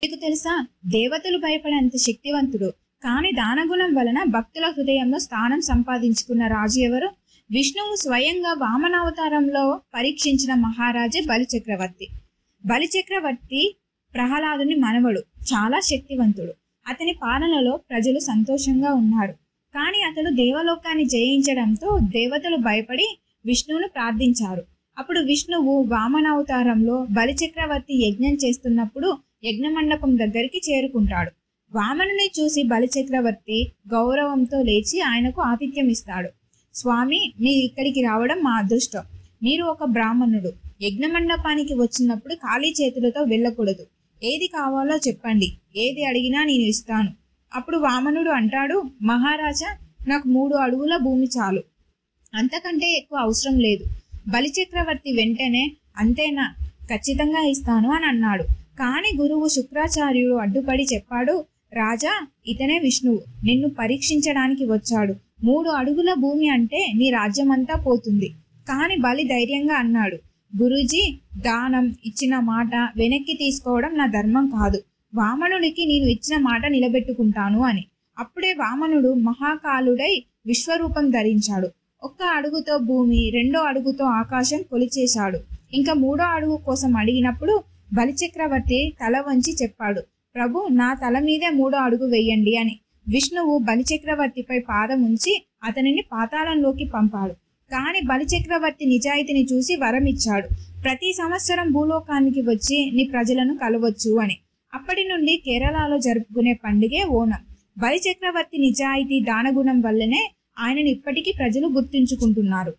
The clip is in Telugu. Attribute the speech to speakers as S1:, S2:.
S1: మీకు తెలుసా, దేవతలు భయపడేంత శక్తివంతుడు కానీ దానగుణం వలన భక్తుల హృదయంలో స్థానం సంపాదించుకున్న రాజు ఎవరు? విష్ణువు స్వయంగా వామనావతారంలో పరీక్షించిన మహారాజే బలిచక్రవర్తి. బలిచక్రవర్తి ప్రహ్లాదుని మనవడు, చాలా శక్తివంతుడు. అతని పాలనలో ప్రజలు సంతోషంగా ఉన్నారు. కానీ అతడు దేవలోకాన్ని జయించడంతో దేవతలు భయపడి విష్ణువును ప్రార్థించారు. అప్పుడు విష్ణువు వామనావతారంలో బలిచక్రవర్తి యజ్ఞం చేస్తున్నప్పుడు యజ్ఞమండపం దగ్గరికి చేరుకుంటాడు. వామనుని చూసి బలిచక్రవర్తి గౌరవంతో లేచి ఆయనకు ఆతిథ్యం ఇస్తాడు. స్వామి, మీరు ఇక్కడికి రావడం మా అదృష్టం. మీరు ఒక బ్రాహ్మణుడు. యజ్ఞమండపానికి వచ్చినప్పుడు ఖాళీ చేతులతో వెళ్ళకూడదు. ఏది కావాలో చెప్పండి, ఏది అడిగినా నేను ఇస్తాను. అప్పుడు వామనుడు అంటాడు, మహారాజా, నాకు 3 అడుగుల భూమి చాలు, అంతకంటే ఎక్కువ అవసరం లేదు. బలిచక్రవర్తి వెంటనే అంతేనా, ఖచ్చితంగా ఇస్తాను అని అన్నాడు. కానీ గురువు శుక్రాచార్యుడు అడ్డుపడి చెప్పాడు, రాజా, ఇతనే విష్ణువు నిన్ను పరీక్షించడానికి వచ్చాడు. 3 అడుగుల భూమి అంటే నీ రాజ్యమంతా పోతుంది. కానీ బలి ధైర్యంగా అన్నాడు, గురూజీ, దానం ఇచ్చిన మాట వెనక్కి తీసుకోవడం నా ధర్మం కాదు. వామనుడికి నేను ఇచ్చిన మాట నిలబెట్టుకుంటాను అని. అప్పుడే వామనుడు మహాకాలుడై విశ్వరూపం ధరించాడు. 1 అడుగుతో భూమి, 2వ అడుగుతో ఆకాశం కొలిచేశాడు. ఇంకా 3వ అడుగు కోసం అడిగినప్పుడు బలిచక్రవర్తి తల వంచి చెప్పాడు, ప్రభు, నా తల మీదే 3వ అడుగు వేయండి అని. విష్ణువు బలిచక్రవర్తిపై పాదం ఉంచి అతనిని పాతాళంలోకి పంపాడు. కానీ బలిచక్రవర్తి నిజాయితీని చూసి వరం ఇచ్చాడు, ప్రతి సంవత్సరం భూలోకానికి వచ్చి నీ ప్రజలను కలవచ్చు అని. అప్పటి నుండి కేరళలో జరుపుకునే పండుగే ఓనం. బలిచక్రవర్తి నిజాయితీ దానగుణం వల్లనే ఆయనను ఇప్పటికీ ప్రజలు గుర్తుంచుకుంటున్నారు.